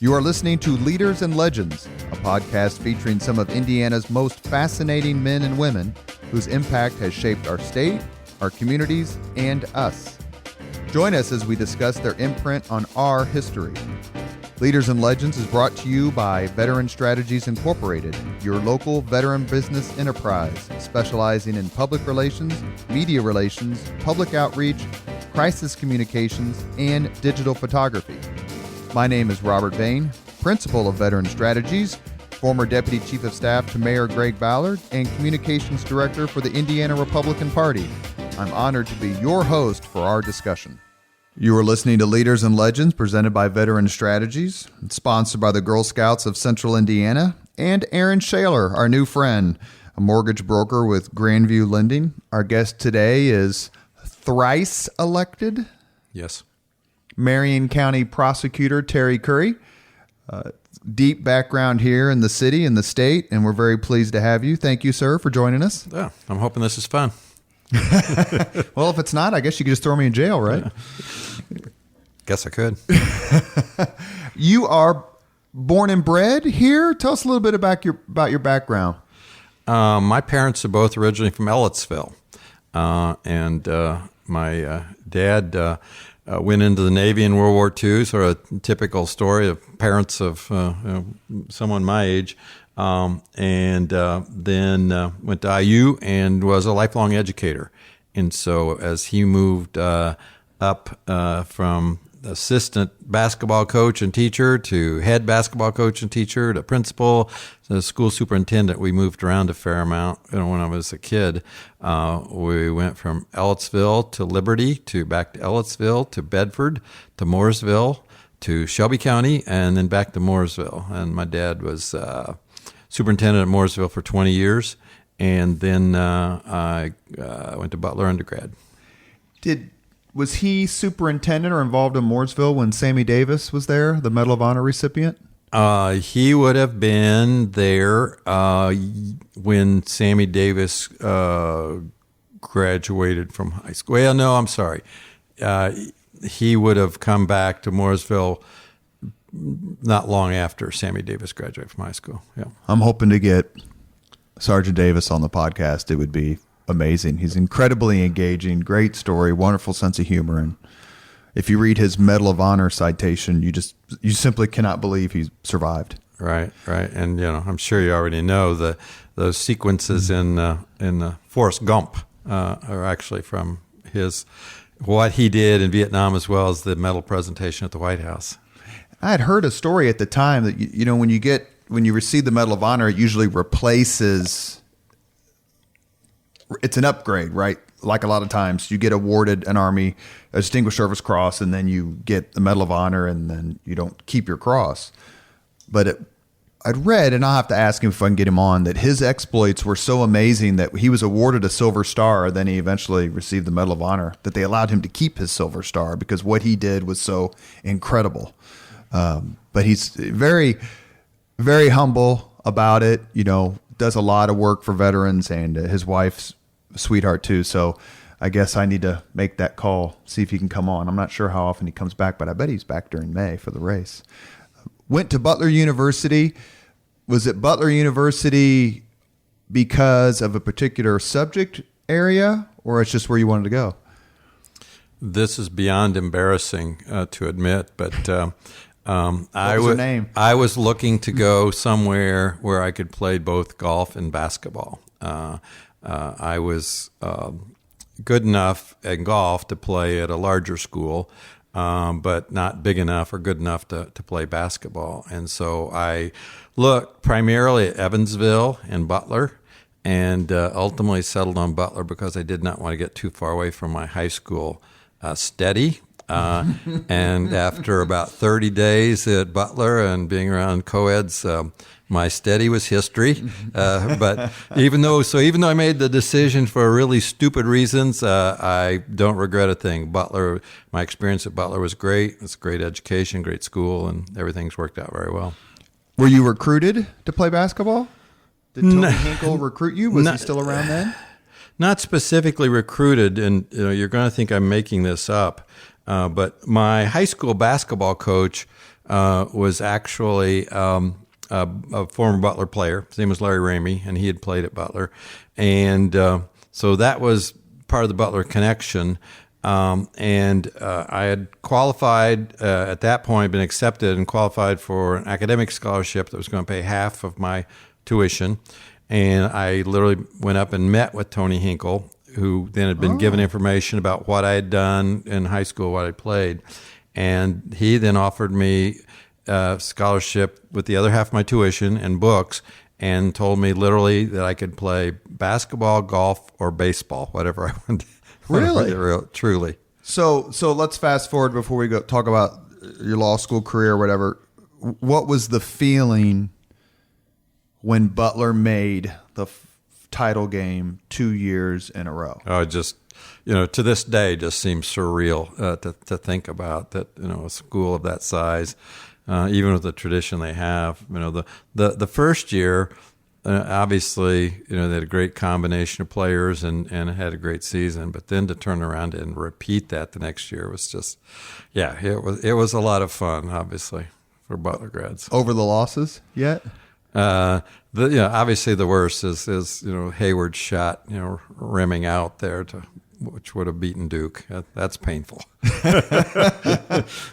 You are listening to Leaders and Legends, a podcast featuring some of Indiana's most fascinating men and women whose impact has shaped our state, our communities, and us. Join us as we discuss their imprint on our history. Leaders and Legends is brought to you by Veteran Strategies Incorporated, your local veteran business enterprise specializing in public relations, media relations, public outreach, crisis communications, and digital photography. My name is Robert Bain, Principal of Veteran Strategies, former Deputy Chief of Staff to Mayor Greg Ballard, and Communications Director for the Indiana Republican Party. I'm honored to be your host for our discussion. You are listening to Leaders and Legends presented by Veteran Strategies, sponsored by the Girl Scouts of Central Indiana, and Aaron Shaler, our new friend, a mortgage broker with Grandview Lending. Our guest today is thrice elected. Yes. Marion County Prosecutor Terry Curry. Deep background here in the city and the state, and we're very pleased to have you. Thank you, sir, for joining us. Yeah, I'm hoping this is fun. Well, if it's not, I guess you could just throw me in jail, right? Yeah. Guess I could. You are born and bred here. Tell us a little bit about your background. My parents are both originally from Ellettsville, and my dad went into the Navy in World War II, sort of a typical story of parents of someone my age, and then went to IU and was a lifelong educator. And so as he moved up from assistant basketball coach and teacher to head basketball coach and teacher to principal, the school superintendent, we moved around a fair amount. When I was a kid, we went from Ellettsville to Liberty to back to Ellettsville to Bedford to Mooresville to Shelby County and then back to Mooresville. And my dad was superintendent at Mooresville for 20 years. And then I went to Butler undergrad. Was he superintendent or involved in Mooresville when Sammy Davis was there, the Medal of Honor recipient? He would have been there when Sammy Davis graduated from high school. Well, no, I'm sorry. He would have come back to Mooresville not long after Sammy Davis graduated from high school. Yeah, I'm hoping to get Sergeant Davis on the podcast. It would be amazing. He's incredibly engaging, great story, wonderful sense of humor, and if you read his Medal of Honor citation, you simply cannot believe he survived. Right. And I'm sure you already know those sequences in Forrest Gump are actually from what he did in Vietnam as well as the medal presentation at the White House. I had heard a story at the time that when you receive the Medal of Honor, it usually replaces. It's an upgrade, right? Like a lot of times you get awarded an Army, a Distinguished Service Cross, and then you get the Medal of Honor, and then you don't keep your cross. But I'd read, and I'll have to ask him if I can get him on, that his exploits were so amazing that he was awarded a Silver Star, then he eventually received the Medal of Honor, that they allowed him to keep his Silver Star because what he did was so incredible. But he's very, very humble about it, does a lot of work for veterans, and his wife's a sweetheart too. So I guess I need to make that call, see if he can come on. I'm not sure how often he comes back, but I bet he's back during May for the race. Went to Butler University. Was it Butler University because of a particular subject area, or it's just where you wanted to go? This is beyond embarrassing to admit, but I was looking to go somewhere where I could play both golf and basketball. I was good enough in golf to play at a larger school, but not big enough or good enough to play basketball. And so I looked primarily at Evansville and Butler, and ultimately settled on Butler because I did not want to get too far away from my high school study. And after about 30 days at Butler and being around co-eds, my study was history. But even though I made the decision for really stupid reasons, I don't regret a thing. My experience at Butler was great. It's a great education, great school, and everything's worked out very well. Were you recruited to play basketball? Did Tony Hinkle recruit you? Was he still around then? Not specifically recruited, and you're going to think I'm making this up. But my high school basketball coach was actually a former Butler player. His name was Larry Ramey, and he had played at Butler. And so that was part of the Butler connection. And I had qualified at that point, been accepted and qualified for an academic scholarship that was going to pay half of my tuition. And I literally went up and met with Tony Hinkle, who then had been given information about what I had done in high school, what I played. And he then offered me a scholarship with the other half of my tuition and books, and told me literally that I could play basketball, golf, or baseball, whatever I wanted. Really? Truly. So let's fast forward before we go talk about your law school career or whatever. What was the feeling when Butler made the title game 2 years in a row? Oh, just, to this day, just seems surreal to think about that. A school of that size, even with the tradition they have. The first year. Obviously, they had a great combination of players and had a great season. But then to turn around and repeat that the next year was just, it was a lot of fun. Obviously, for Butler grads. Over the losses yet? Obviously the worst is Hayward's shot, rimming out there which would have beaten Duke. That's painful.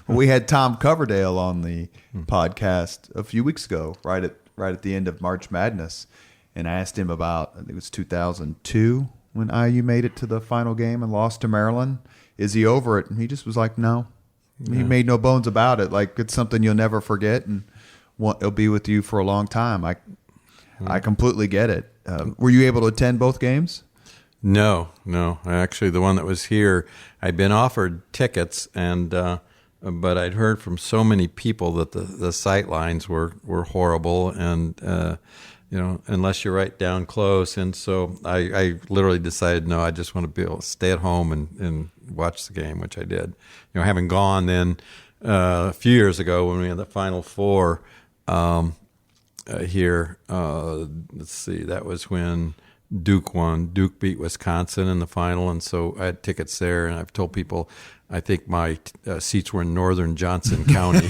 We had Tom Coverdale on the podcast a few weeks ago, right at the end of March Madness, and I asked him about, I think it was 2002 when IU made it to the final game and lost to Maryland. Is he over it? And he just was like, no. Yeah. He made no bones about it. Like, it's something you'll never forget, and it'll be with you for a long time. I completely get it. Were you able to attend both games? No. Actually, the one that was here, I'd been offered tickets, but I'd heard from so many people that the sight lines were horrible, and unless you're right down close. And so I literally decided, no, I just want to be able to stay at home and watch the game, which I did. Having gone then a few years ago when we had the Final Four here. Let's see, that was when Duke won. Duke beat Wisconsin in the final, and so I had tickets there, and I've told people I think my seats were in northern Johnson County.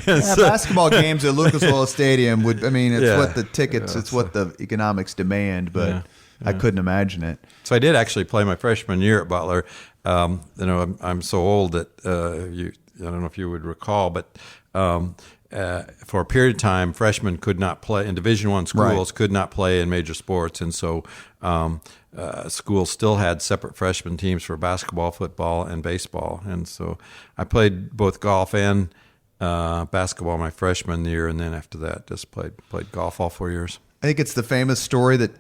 Basketball games at Lucas Oil Stadium what the tickets, it's what the economics demand, but I couldn't imagine it. So I did actually play my freshman year at Butler. I'm so old that I don't know if you would recall, but for a period of time, freshmen could not play in Division I schools, could not play in major sports, and so schools still had separate freshman teams for basketball, football, and baseball. And so I played both golf and basketball my freshman year, and then after that, just played golf all 4 years. I think it's the famous story that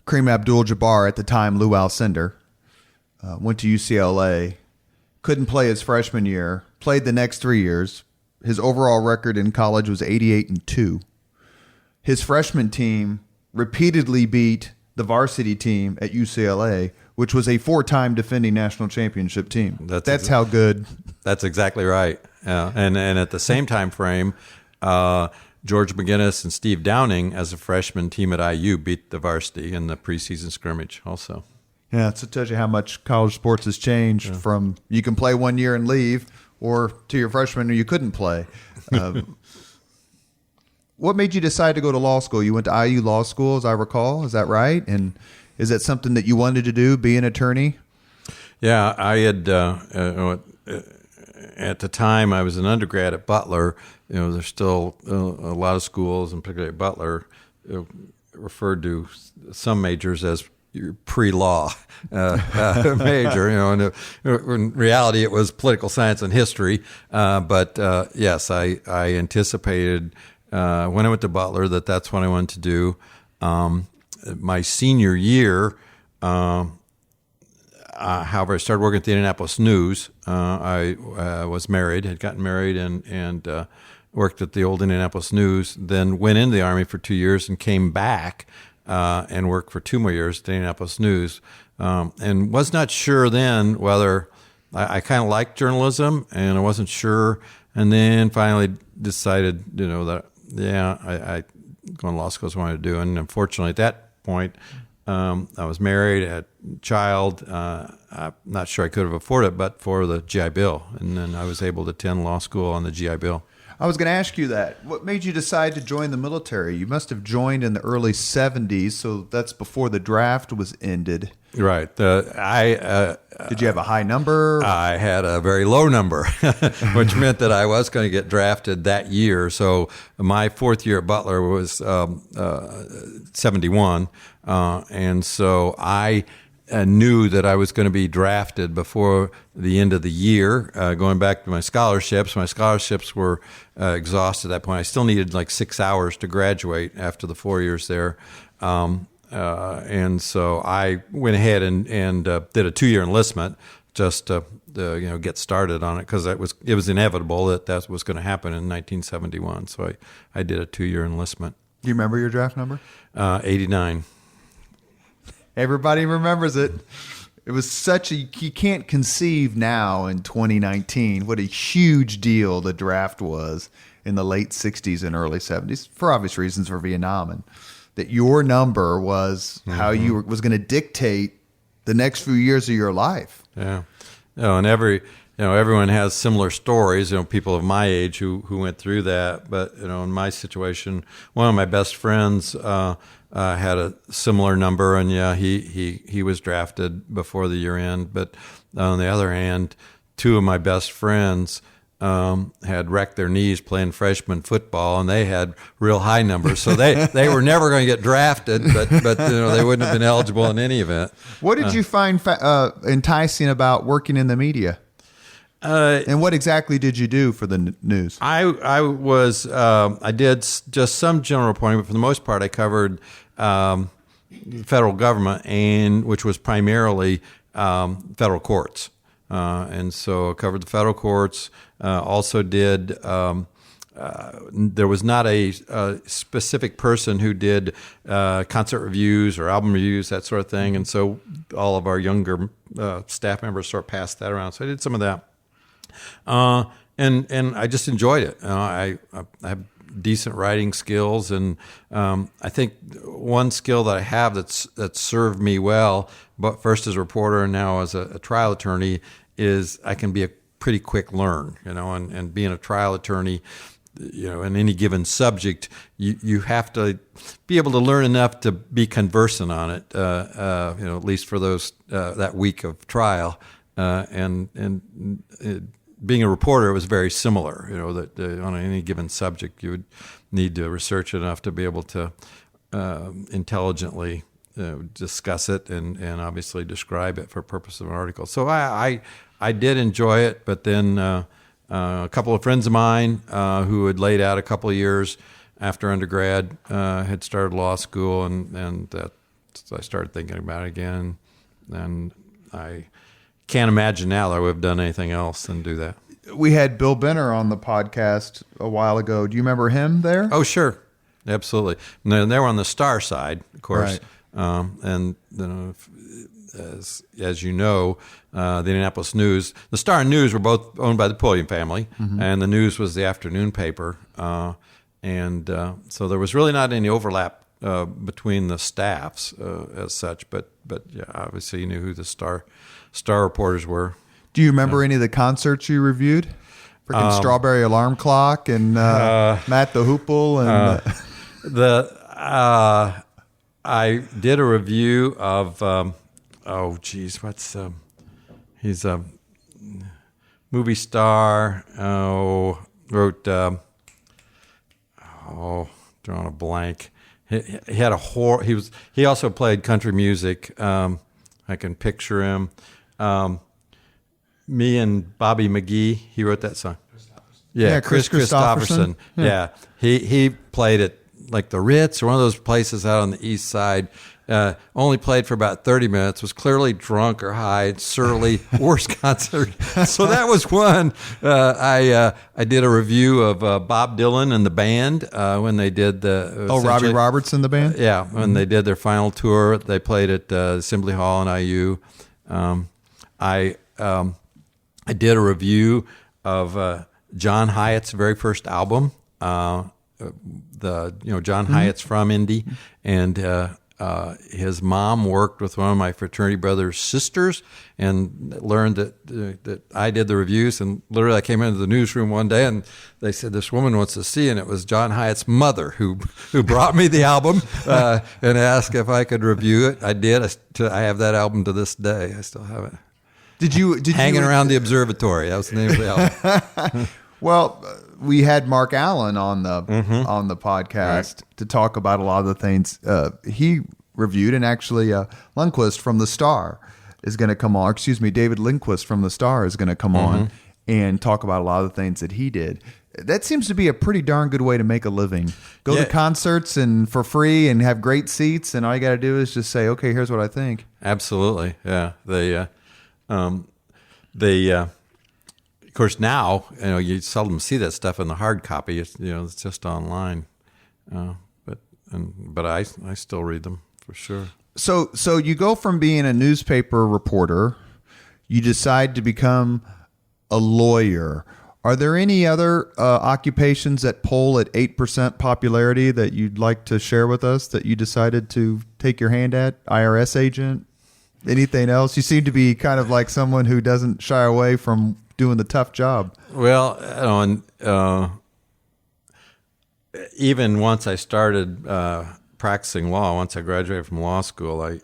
Kareem Abdul-Jabbar, at the time Lou Alcindor, went to UCLA, couldn't play his freshman year, played the next 3 years. His overall record in college was 88-2. His freshman team repeatedly beat the varsity team at UCLA, which was a 4-time defending national championship team. That's how good. That's exactly right. And at the same time frame, George McGinnis and Steve Downing, as a freshman team at IU, beat the varsity in the preseason scrimmage also. Yeah, so it tells you how much college sports has changed from you can play 1 year and leave, or to your freshman year you couldn't play. What made you decide to go to law school? You went to IU Law School, as I recall. Is that right? And is that something that you wanted to do, be an attorney? Yeah, I had, at the time I was an undergrad at Butler. There's still a lot of schools, and particularly at Butler, referred to some majors as your pre-law major, and in reality it was political science and history. But yes, I anticipated when I went to Butler that's what I wanted to do. My senior year, however, I started working at the Indianapolis News. I was married, had gotten married, and worked at the old Indianapolis News. Then went into the Army for 2 years and came back. And worked for 2 more years at the Indianapolis News, and was not sure then whether I kind of liked journalism, and I wasn't sure, and then finally decided, that I going to law school is what I wanted to do, and unfortunately at that point, I was married, had a child. I'm not sure I could have afforded it, but for the GI Bill. And then I was able to attend law school on the GI Bill. I was going to ask you that. What made you decide to join the military? You must have joined in the early 70s, so that's before the draft was ended. Right. Did you have a high number? I had a very low number, which meant that I was going to get drafted that year. So my fourth year at Butler was 71. And so I knew that I was going to be drafted before the end of the year. Going back to my scholarships were exhausted at that point. I still needed like 6 hours to graduate after the 4 years there. And so I went ahead and did a 2-year enlistment just to get started on it, because it was inevitable that was going to happen in 1971. So I did a 2-year enlistment. Do you remember your draft number? 89. Everybody remembers it. It was you can't conceive now in 2019 what a huge deal the draft was in the late 60s and early 70s, for obvious reasons, for Vietnam, and that your number was how you was going to dictate the next few years of your life. Yeah. And everyone has similar stories, people of my age who went through that. But, in my situation, one of my best friends had a similar number, and he was drafted before the year end. But on the other hand, two of my best friends had wrecked their knees playing freshman football, and they had real high numbers. So they were never going to get drafted, but they wouldn't have been eligible in any event. What did you find enticing about working in the media? And what exactly did you do for the news? I did just some general reporting, but for the most part, I covered federal government, which was primarily federal courts. And so I covered the federal courts. Also did, there was not a specific person who did concert reviews or album reviews, that sort of thing. And so all of our younger staff members sort of passed that around. So I did some of that. And I just enjoyed it. I have decent writing skills, and I think one skill that I have that's served me well, but first as a reporter and now as a trial attorney, is I can be a pretty quick learn, and being a trial attorney, in any given subject, you have to be able to learn enough to be conversant on it, at least for that week of trial, being a reporter, it was very similar, that on any given subject, you would need to research enough to be able to intelligently discuss it and obviously describe it for purpose of an article. So I did enjoy it, but then a couple of friends of mine who had laid out a couple of years after undergrad had started law school, and so I started thinking about it again, and I can't imagine now that I would have done anything else than do that. We had Bill Benner on the podcast a while ago. Do you remember him there? Oh, sure. Absolutely. And they were on the Star side, of course. Right. And as you know, the Indianapolis News, the Star and News were both owned by the Pulliam family, and the News was the afternoon paper. So there was really not any overlap between the staffs as such, but yeah, obviously you knew who the Star reporters were. Do you remember any of the concerts you reviewed? Freaking Strawberry Alarm Clock and Matt the Hoople and I did a review of he's a movie star. Wrote drawing a blank. He had he also played country music. I can picture him. Me and Bobby McGee, he wrote that song. Yeah, Chris Christopherson. Yeah. He played at like the Ritz or one of those places out on the east side. Only played for about 30 minutes, was clearly drunk or high, surly, worst concert. So that was one. I did a review of Bob Dylan and the band when they did the... Robbie Roberts and the band? Yeah, when they did their final tour. They played at Assembly Hall in IU. I did a review of John Hyatt's very first album. John Hyatt's from Indy, and his mom worked with one of my fraternity brother's sisters, and learned that I did the reviews. And literally, I came into the newsroom one day, and they said, "This woman wants to see," and it was John Hyatt's mother who brought me the album and asked if I could review it. I did. I have that album to this day. I still have it. Did you hanging around the observatory? That was the name of the album. Well, we had Mark Allen on the podcast to talk about a lot of the things he reviewed, and actually Lundquist from the Star is going to come on. Excuse me, David Lindquist from the Star is going to come on and talk about a lot of the things that he did. That seems to be a pretty darn good way to make a living. Go to concerts and for free and have great seats, and all you got to do is just say, "Okay, here's what I think." Absolutely, yeah. Of course, now you seldom see that stuff in the hard copy. It's it's just online, but I still read them for sure. So you go from being a newspaper reporter, you decide to become a lawyer. Are there any other occupations that poll at 8% popularity that you'd like to share with us that you decided to take your hand at? IRS agent? Anything else? You seem to be kind of like someone who doesn't shy away from doing the tough job. Well, even once I started practicing law, once I graduated from law school, I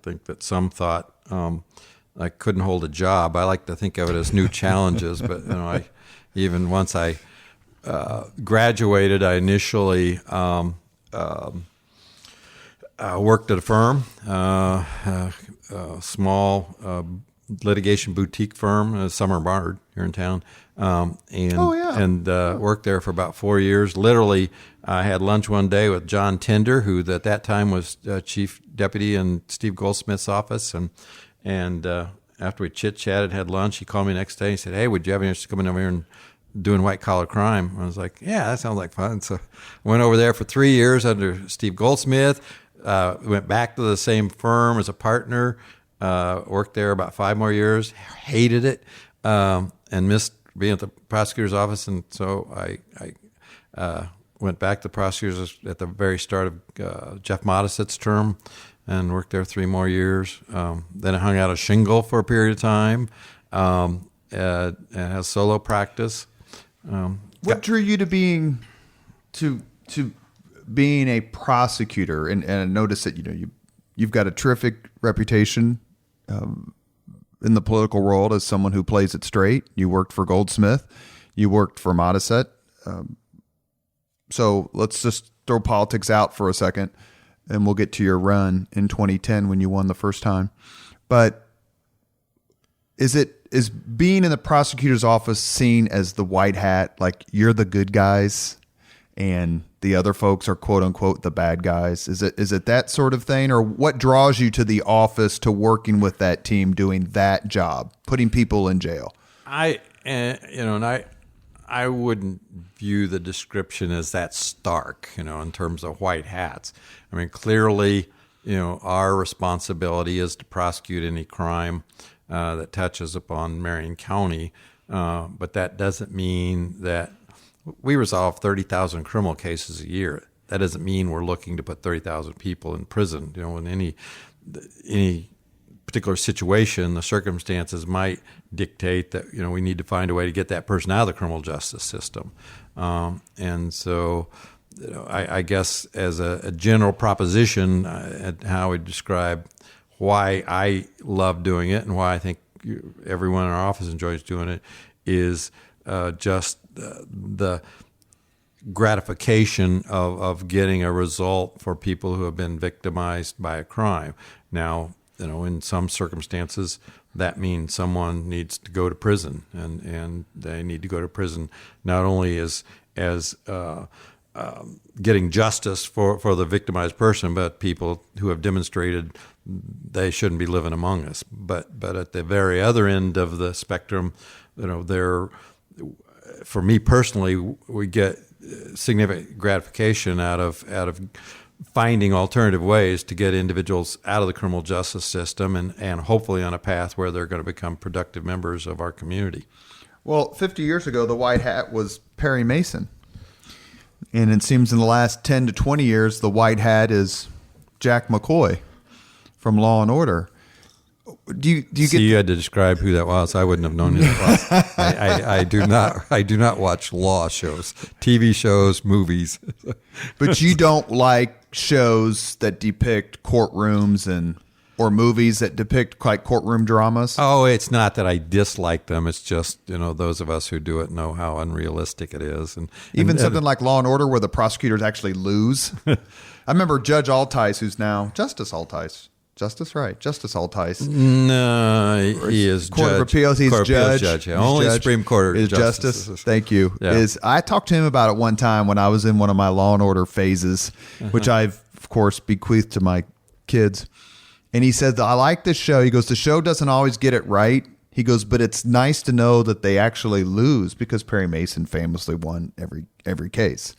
think that some thought I couldn't hold a job. I like to think of it as new challenges, but even once I graduated, I initially worked at a firm, a small litigation boutique firm, Summer Bard here in town, and worked there for about 4 years. Literally, I had lunch one day with John Tinder, who at that time was chief deputy in Steve Goldsmith's office, and after we chit-chatted, had lunch, he called me the next day and said, "Hey, would you have any interest in coming over here and doing white-collar crime?" I was like, "Yeah, that sounds like fun." So I went over there for 3 years under Steve Goldsmith, went back to the same firm as a partner, worked there about 5 more years, hated it, and missed being at the prosecutor's office. And so I went back to the prosecutor's at the very start of Jeff Modissett's term and worked there 3 more years. Then I hung out a shingle for a period of time, and had solo practice. What drew you to being a prosecutor? And I noticed that you've got a terrific reputation in the political world as someone who plays it straight. You worked for Goldsmith, you worked for Modisette. So let's just throw politics out for a second, and we'll get to your run in 2010 when you won the first time. But is being in the prosecutor's office seen as the white hat, like you're the good guys and the other folks are quote unquote the bad guys? Is it that sort of thing, or what draws you to the office, to working with that team, doing that job, putting people in jail? I wouldn't view the description as that stark, in terms of white hats. I mean, clearly, our responsibility is to prosecute any crime that touches upon Marion County, but that doesn't mean that we resolve 30,000 criminal cases a year. That doesn't mean we're looking to put 30,000 people in prison. In any particular situation, the circumstances might dictate that we need to find a way to get that person out of the criminal justice system. And so, I guess as a general proposition, how we describe why I love doing it and why I think everyone in our office enjoys doing it is just the gratification of getting a result for people who have been victimized by a crime. Now, in some circumstances, that means someone needs to go to prison, and they need to go to prison not only as getting justice for the victimized person, but people who have demonstrated they shouldn't be living among us. But at the very other end of the spectrum, for me personally, we get significant gratification out of finding alternative ways to get individuals out of the criminal justice system and hopefully on a path where they're going to become productive members of our community. Well, 50 years ago, the white hat was Perry Mason. And it seems in the last 10 to 20 years, the white hat is Jack McCoy from Law and Order. Do you get? You had to describe who that was. I wouldn't have known who that was. I do not watch law shows, TV shows, movies. But you don't like shows that depict courtrooms or movies that depict like courtroom dramas? Oh, it's not that I dislike them. It's just, those of us who do it know how unrealistic it is. And something like Law and Order where the prosecutors actually lose. I remember Judge Altice, who's now Justice Altice. Justice Altice. No, he is Court judge. of Appeals. He's Court of Appeals judge. Yeah. Only judge. Supreme Court is justice. Thank you. Yeah. I talked to him about it one time when I was in one of my Law and Order phases, which I've of course bequeathed to my kids. And he said, I like this show. He goes, the show doesn't always get it right. He goes, but it's nice to know that they actually lose because Perry Mason famously won every case.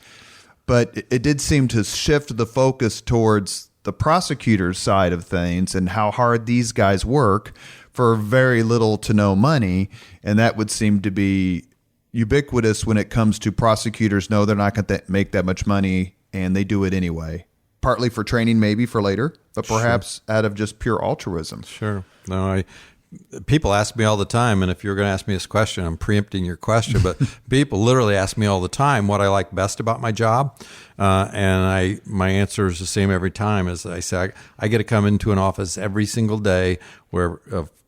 But it did seem to shift the focus towards the prosecutor's side of things and how hard these guys work for very little to no money. And that would seem to be ubiquitous when it comes to prosecutors know they're not going to make that much money and they do it anyway. Partly for training, maybe for later, but perhaps out of just pure altruism. Sure. No, people ask me all the time, and if you're going to ask me this question, I'm preempting your question, but people literally ask me all the time what I like best about my job. And my answer is the same every time. As I say, I get to come into an office every single day where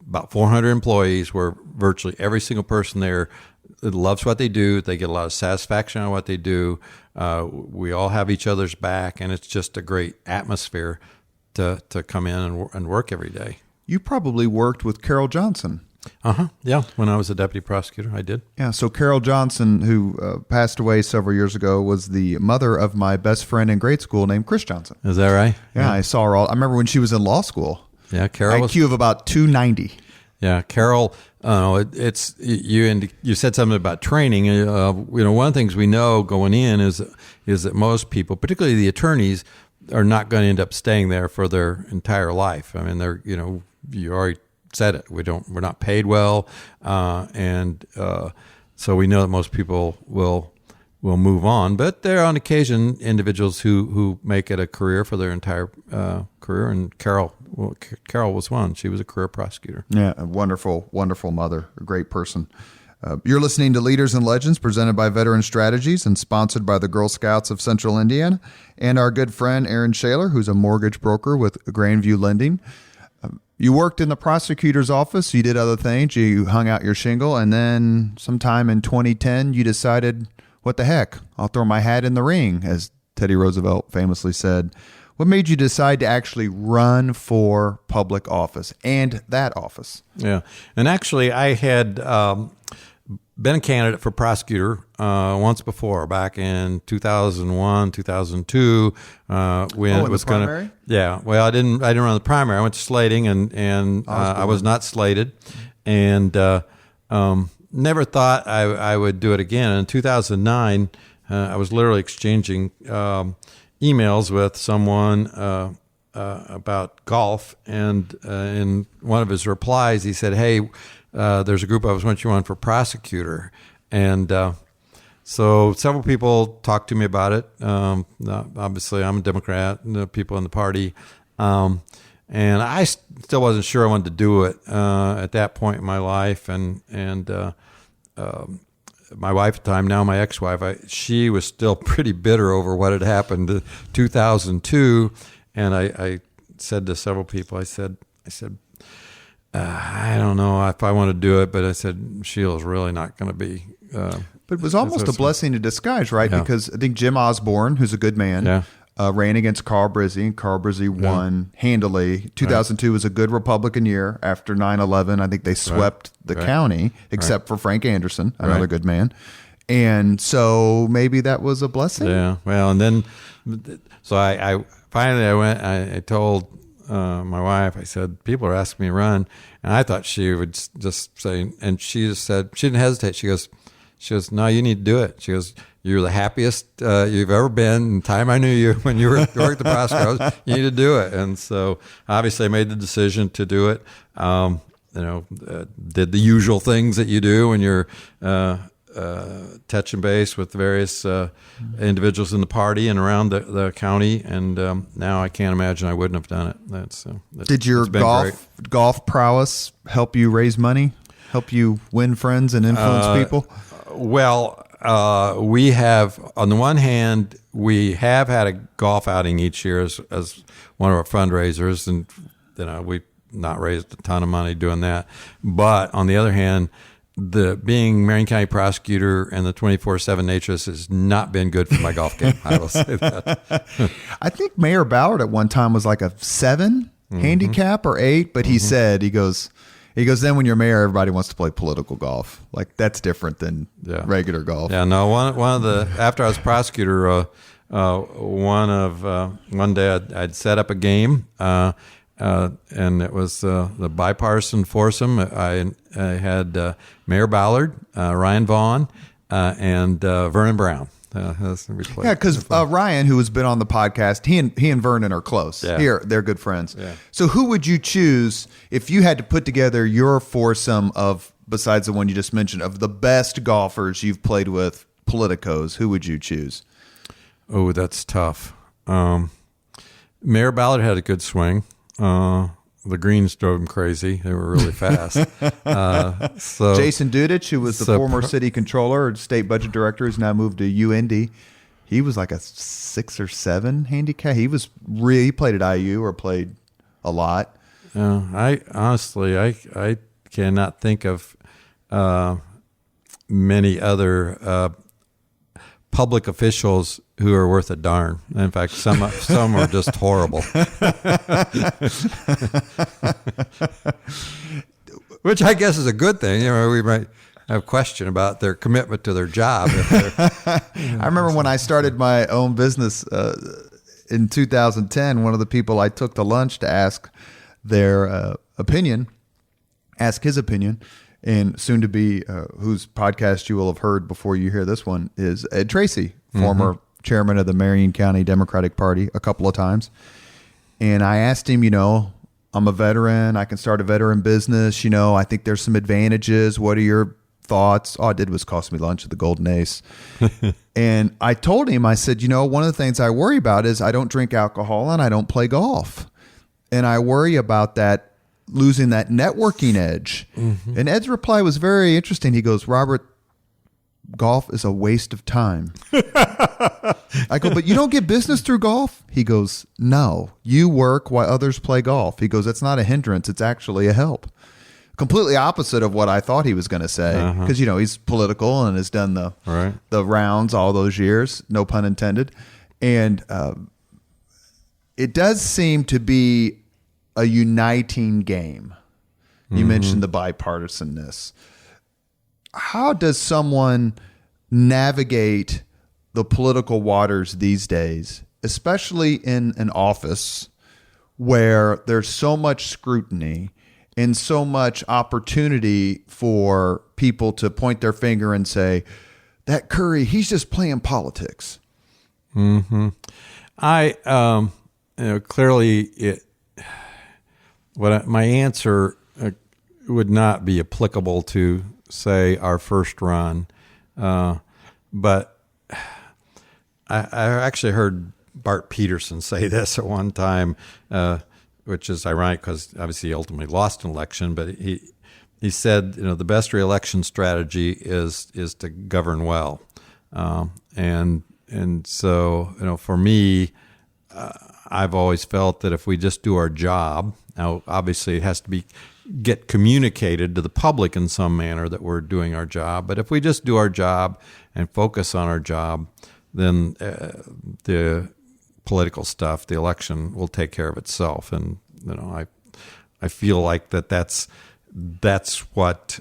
about 400 employees, where virtually every single person there loves what they do. They get a lot of satisfaction on what they do. We all have each other's back, and it's just a great atmosphere to come in and work every day. You probably worked with Carol Johnson. Yeah, when I was a deputy prosecutor, I did. Yeah, so Carol Johnson, who passed away several years ago, was the mother of my best friend in grade school named Chris Johnson. Is that right? Yeah, I saw her I remember when she was in law school. Yeah, Carol IQ of about 290. Yeah, Carol, it's you said something about training. One of the things we know going in is that most people, particularly the attorneys, are not going to end up staying there for their entire life. I mean, you already said it. We're not paid well, and so we know that most people will move on. But there are on occasion individuals who make it a career for their entire career. And Carol was one. She was a career prosecutor. Yeah, a wonderful, wonderful mother, a great person. You're listening to Leaders and Legends, presented by Veteran Strategies and sponsored by the Girl Scouts of Central Indiana and our good friend Aaron Shaler, who's a mortgage broker with Grandview Lending. You worked in the prosecutor's office. You did other things. You hung out your shingle. And then sometime in 2010, you decided, what the heck? I'll throw my hat in the ring, as Teddy Roosevelt famously said. What made you decide to actually run for public office and that office? Yeah. And actually, I had been a candidate for prosecutor once before, back in 2001, 2002, when it was going to. Yeah. Well, I didn't run the primary. I went to slating, and I was not slated, and never thought I would do it again. In 2009, I was literally exchanging emails with someone about golf, and in one of his replies, he said, "Hey, there's a group of us want you on for prosecutor," and so several people talked to me about it. Obviously, I'm a Democrat, and people in the party, and I still wasn't sure I wanted to do it at that point in my life, and my wife at the time, now my ex-wife, she was still pretty bitter over what had happened in 2002, and I said to several people, I said, I don't know if I want to do it, but I said, Sheila's really not going to be. But it was almost a blessing in disguise, right? Yeah. Because I think Jim Osborne, who's a good man, ran against Carl Brizzi, and Carl Brizzi won handily. 2002 was a good Republican year. After 9/11, I think they swept the county, except for Frank Anderson, another good man. And so maybe that was a blessing. Yeah, well, and then, so I finally went, I told my wife, I said, people are asking me to run, and I thought she would just say, and she just said, she didn't hesitate. She goes, no, you need to do it. She goes, you're the happiest you've ever been in the time I knew you when you worked the prosecutor. You need to do it. And so obviously I made the decision to do it. Did the usual things that you do when you're touching base with various individuals in the party and around the county, and now I can't imagine I wouldn't have done it. Did your golf prowess help you raise money, help you win friends and influence people? Well, we have, on the one hand, we have had a golf outing each year as one of our fundraisers, and we've not raised a ton of money doing that. But on the other hand, being Marion County Prosecutor and the 24/7 nature has not been good for my golf game. I will say that. I think Mayor Ballard at one time was like a 7 handicap or 8, but he said, he goes, then when you're mayor, everybody wants to play political golf. Like, that's different than regular golf. Yeah, no, one of the, after I was prosecutor, one day I'd set up a game, and it was the bipartisan foursome. I had Mayor Ballard, Ryan Vaughn, and Vernon Brown. Because Ryan, who has been on the podcast, he and Vernon are close. Yeah. They're good friends. Yeah. So who would you choose if you had to put together your foursome of, besides the one you just mentioned, of the best golfers you've played with, politicos? Who would you choose? Oh, that's tough. Mayor Ballard had a good swing. The greens drove him crazy. They were really fast. So Jason Dudich, who was the former city controller, state budget director, who's now moved to UIndy. He was like a 6 or 7 handicap. He played at IU or played a lot. I honestly, I cannot think of many other public officials who are worth a darn. In fact, some are just horrible. Which I guess is a good thing. We might have a question about their commitment to their job. I remember when I started my own business in 2010, one of the people I took to lunch to ask their ask his opinion, and soon to be, whose podcast you will have heard before you hear this one, is Ed Tracy, former chairman of the Marion County Democratic Party a couple of times. And I asked him, I'm a veteran. I can start a veteran business. I think there's some advantages. What are your thoughts? All it did was cost me lunch at the Golden Ace. And I told him, I said, one of the things I worry about is I don't drink alcohol and I don't play golf. And I worry about that, losing that networking edge. And Ed's reply was very interesting. He goes, Robert, golf is a waste of time. I go, but you don't get business through golf? He goes, no, you work while others play golf. He goes, that's not a hindrance. It's actually a help. Completely opposite of what I thought he was going to say. Because, he's political and has done the rounds all those years, no pun intended. And it does seem to be a uniting game. You mentioned the bipartisanness. How does someone navigate the political waters these days, especially in an office where there's so much scrutiny and so much opportunity for people to point their finger and say, that Curry, he's just playing politics? I clearly my answer would not be applicable to, say, our first run. But I actually heard Bart Peterson say this at one time, which is ironic because obviously he ultimately lost an election. But he said, the best reelection strategy is to govern well. And so, for me, I've always felt that if we just do our job, now obviously it has to get communicated to the public in some manner that we're doing our job. But if we just do our job and focus on our job, then the political stuff, the election, will take care of itself. And I feel like that's what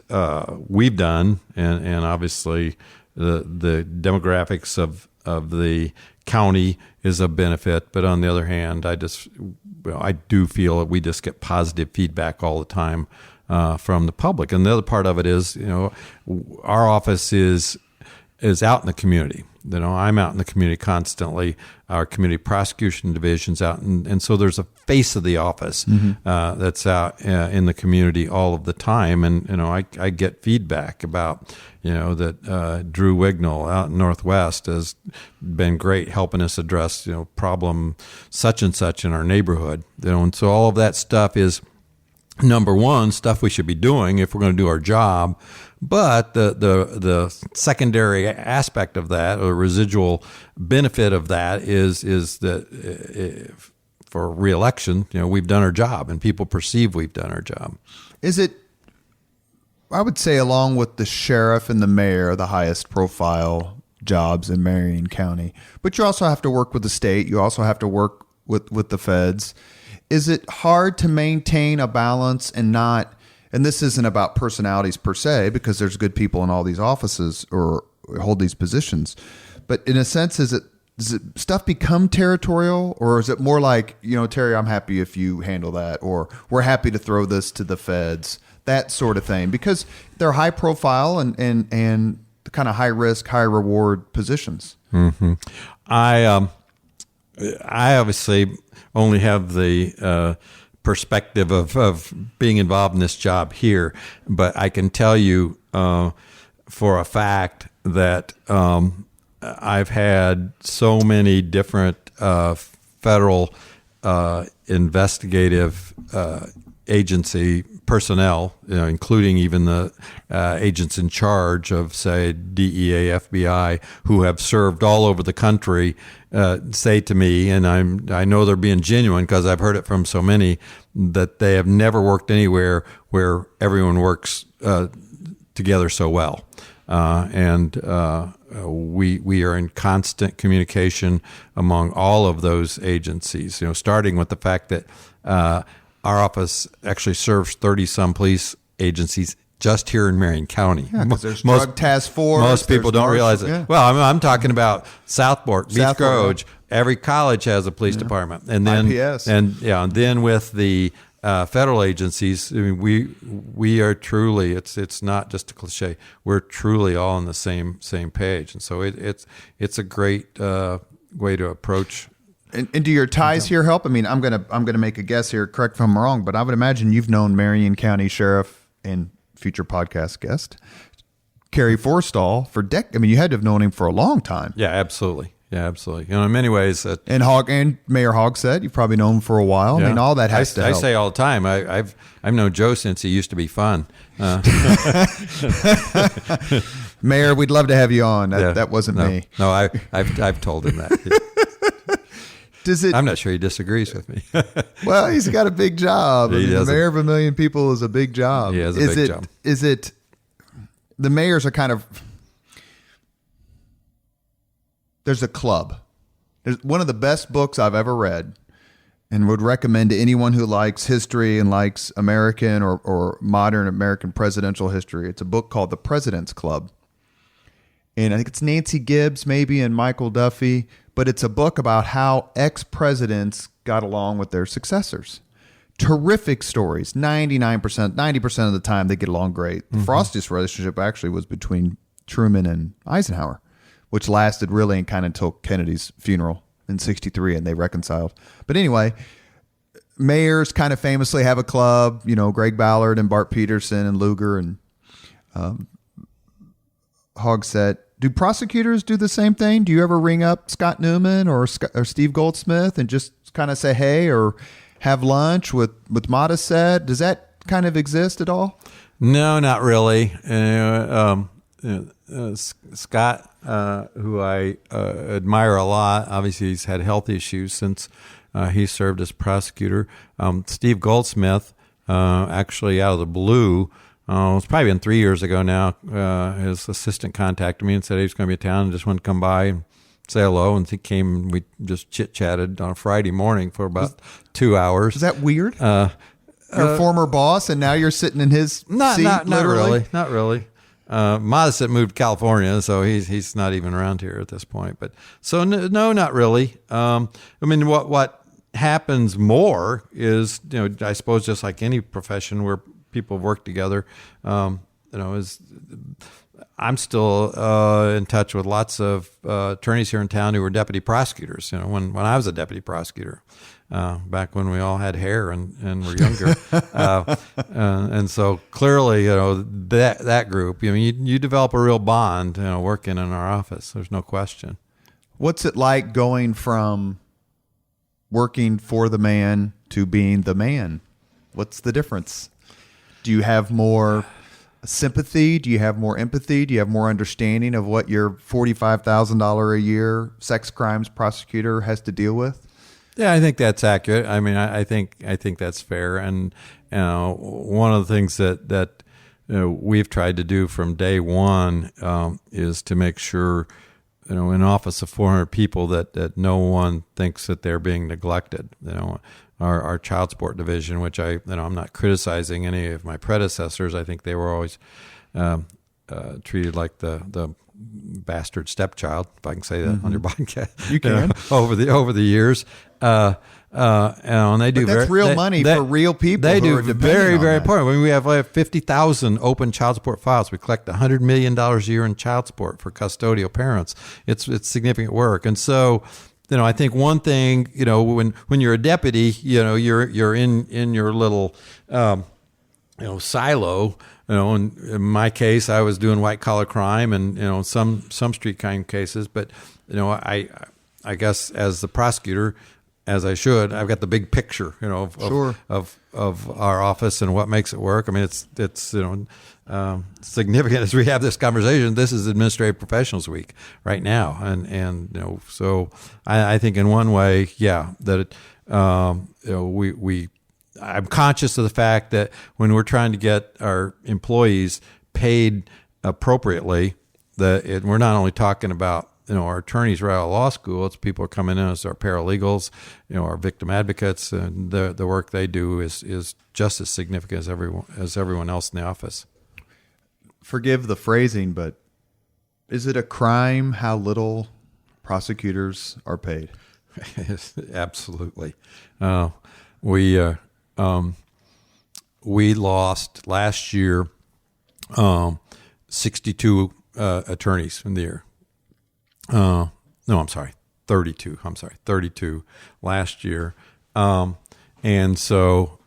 we've done, and obviously the demographics of the county is a benefit. But on the other hand, I do feel that we just get positive feedback all the time from the public. And the other part of it is, our office is is out in the community. I'm out in the community constantly. Our community prosecution division's out, and so there's a face of the office that's out in the community all of the time. And I get feedback about that Drew Wignall out in Northwest has been great helping us address problem such and such in our neighborhood. And so all of that stuff is, number one, stuff we should be doing if we're going to do our job. But the secondary aspect of that, or residual benefit of that, is that for reelection, we've done our job, and people perceive we've done our job. Is it? I would say, along with the sheriff and the mayor, the highest profile jobs in Marion County. But you also have to work with the state. You also have to work with the feds. Is it hard to maintain a balance and not? And this isn't about personalities per se, because there's good people in all these offices or hold these positions. But in a sense, does it stuff become territorial, or is it more like, Terry, I'm happy if you handle that, or we're happy to throw this to the feds, that sort of thing, because they're high profile and kind of high risk, high reward positions. Mm-hmm. I obviously only have the perspective of being involved in this job here, but I can tell you for a fact that I've had so many different federal investigative agency personnel, including even the agents in charge of, say, DEA, FBI, who have served all over the country, say to me, and I know they're being genuine because I've heard it from so many, that they have never worked anywhere where everyone works together so well. We are in constant communication among all of those agencies, starting with the fact that our office actually serves 30-some police agencies just here in Marion County. Yeah, because there's drug task force. Most people don't realize it. Yeah. Well, I'm talking about Southport, Beach Grove. Every college has a police department, and then IPS. and then with the federal agencies, I mean, we are truly. It's not just a cliche. We're truly all on the same page, and so it's a great way to approach. And do your ties here help? I mean, I'm gonna make a guess here. Correct if I'm wrong, but I would imagine you've known Marion County Sheriff and future podcast guest Kerry Forstall for I mean, you had to have known him for a long time. Yeah, absolutely. In many ways, and Mayor Hogsett, you've probably known him for a while. Yeah. I mean, all that has to help. I say all the time, I've known Joe since he used to be fun. Mayor, we'd love to have you on. That wasn't me. No, I've told him that. I'm not sure he disagrees with me. Well, he's got a big job. The mayor of 1 million people is a big job. He has a big job. Is it the mayors are kind of, there's a club. There's one of the best books I've ever read and would recommend to anyone who likes history and likes American or modern American presidential history. It's a book called The President's Club. And I think it's Nancy Gibbs maybe and Michael Duffy, but it's a book about how ex-presidents got along with their successors. Terrific stories. 90% of the time they get along great. The frostiest relationship actually was between Truman and Eisenhower, which lasted really kind of until Kennedy's funeral in 1963, and they reconciled. But anyway, mayors kind of famously have a club, Greg Ballard and Bart Peterson and Lugar and Hogsett. Do prosecutors do the same thing? Do you ever ring up Scott Newman or Steve Goldsmith and just kind of say, hey, or have lunch with Modisette? Does that kind of exist at all? No, not really. Scott, who I admire a lot, obviously he's had health issues since he served as prosecutor. Steve Goldsmith, actually out of the blue, it's probably been 3 years ago now, his assistant contacted me and said he was going to be in town and just wanted to come by and say hello. And he came and we just chit-chatted on a Friday morning for about 2 hours. Is that weird? Your former boss, and now you're sitting in his seat, literally? Not really. Modisette moved to California, so he's not even around here at this point. But so no, not really. I mean, what happens more is, I suppose just like any profession where people work together, is I'm still in touch with lots of attorneys here in town who were deputy prosecutors. When I was a deputy prosecutor, back when we all had hair and were younger, and so clearly, that group. You develop a real bond, working in our office. There's no question. What's it like going from working for the man to being the man? What's the difference? Do you have more sympathy? Do you have more empathy? Do you have more understanding of what your $45,000 a year sex crimes prosecutor has to deal with? Yeah, I think that's accurate. I mean, I think that's fair. And one of the things that we've tried to do from day one is to make sure, an office of 400 people that no one thinks that they're being neglected. Our child support division, which I'm not criticizing any of my predecessors. I think they were always treated like the bastard stepchild, if I can say that on your podcast. You can. Over the years. And they do. But that's real money for real people. They who do are very, very on that. important. When we have 50,000 open child support files, we collect $100 million a year in child support for custodial parents. It's significant work, and so. I think one thing, when you're a deputy, you're in your little, silo. In my case, I was doing white collar crime and some street crime cases. But I guess as the prosecutor, as I should, I've got the big picture, of our office and what makes it work. I mean, it's significant as we have this conversation. This is Administrative Professionals Week right now, and so I think in one way, that I'm conscious of the fact that when we're trying to get our employees paid appropriately, we're not only talking about our attorneys right out of law school. It's people are coming in as our paralegals, our victim advocates, and the work they do is just as significant as everyone else in the office. Forgive the phrasing, but is it a crime how little prosecutors are paid? Absolutely. We lost last year 62 attorneys in the year. No, I'm sorry, 32. 32 last year. And so,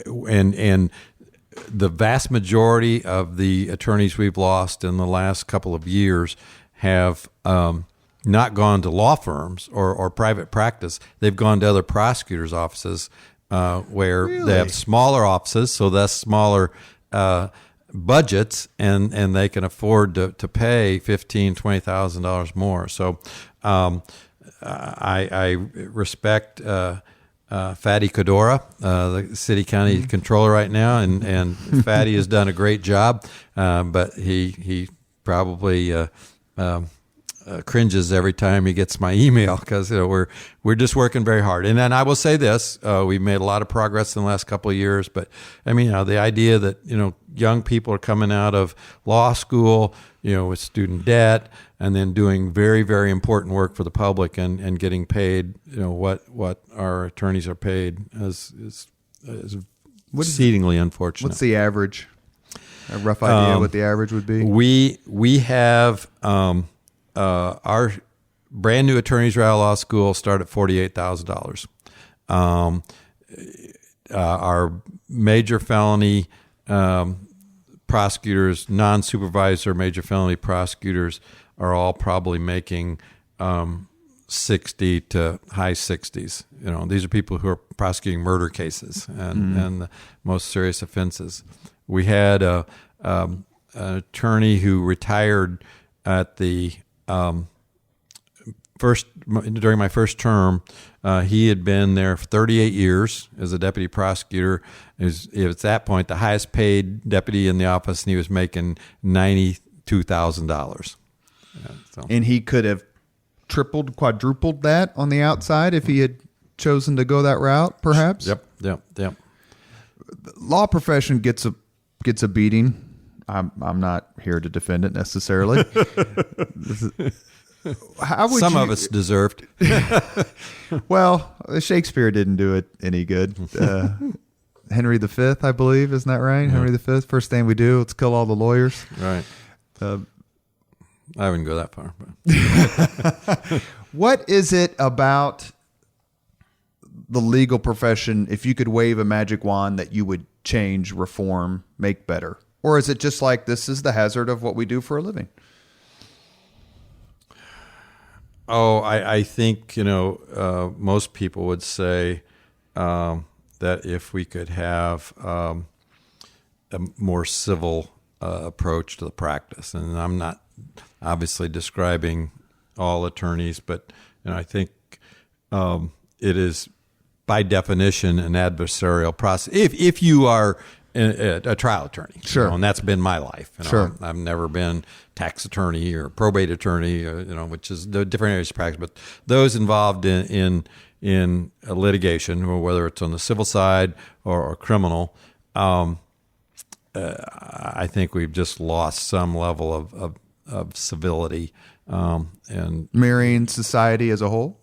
and the vast majority of the attorneys we've lost in the last couple of years have not gone to law firms or private practice. They've gone to other prosecutors' offices where they have smaller offices, so that's smaller budgets, and they can afford to pay $15,000, $20,000 more. So I respect Fatty Codora, the city county controller right now, and Fatty has done a great job, but he probably cringes every time he gets my email because we're just working very hard. And then I will say this: we've made a lot of progress in the last couple of years. But I mean, the idea that young people are coming out of law school, with student debt, and then doing very, very important work for the public and getting paid, what our attorneys are paid is exceedingly unfortunate. What's the average? A rough idea what the average would be? We have. Our brand new attorneys right out of law school start at $48,000. Our major felony prosecutors, non-supervisor major felony prosecutors, are all probably making 60 to high 60s. These are people who are prosecuting murder cases and the most serious offenses. We had an attorney who retired at the during my first term. He had been there for 38 years as a deputy prosecutor. It was at that point the highest paid deputy in the office, and he was making $92,000. And he could have tripled, quadrupled that on the outside if he had chosen to go that route, perhaps? Yep. The law profession gets a beating. I'm not here to defend it necessarily. Some of us deserved. Well, Shakespeare didn't do it any good. Henry V, I believe, isn't that right? Yeah. Henry V. First thing we do, let's kill all the lawyers. Right. I wouldn't go that far. But. What is it about the legal profession, if you could wave a magic wand, that you would change, reform, make better? Or is it just like, this is the hazard of what we do for a living? Oh, I think, most people would say that if we could have a more civil approach to the practice, and I'm not obviously describing all attorneys, but I think it is by definition an adversarial process. If you are a trial attorney, sure, and that's been my life. Sure, I've never been tax attorney or probate attorney, which is the different areas of practice. But those involved in a litigation, or whether it's on the civil side or criminal, I think we've just lost some level of civility. And marrying society as a whole?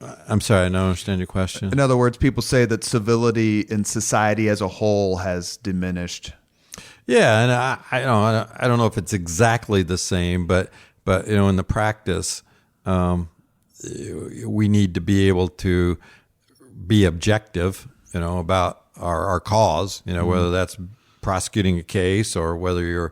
I'm sorry, I don't understand your question. In other words, people say that civility in society as a whole has diminished. Yeah, and I don't know if it's exactly the same, but in the practice, we need to be able to be objective, about our cause, whether that's prosecuting a case or whether you're,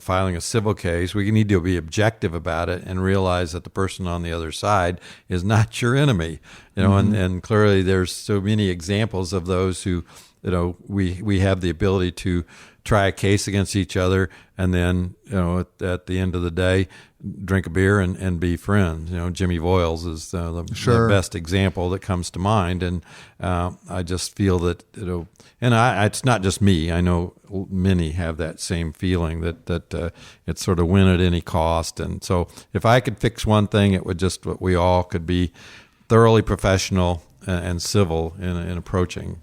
filing a civil case. We need to be objective about it and realize that the person on the other side is not your enemy, and clearly there's so many examples of those who, we have the ability to try a case against each other and then, at the end of the day, drink a beer and be friends. Jimmy Voiles is the best example that comes to mind. And I just feel that, and it's not just me. I know many have that same feeling that it's sort of win at any cost. And so if I could fix one thing, it would just, we all could be thoroughly professional and civil in approaching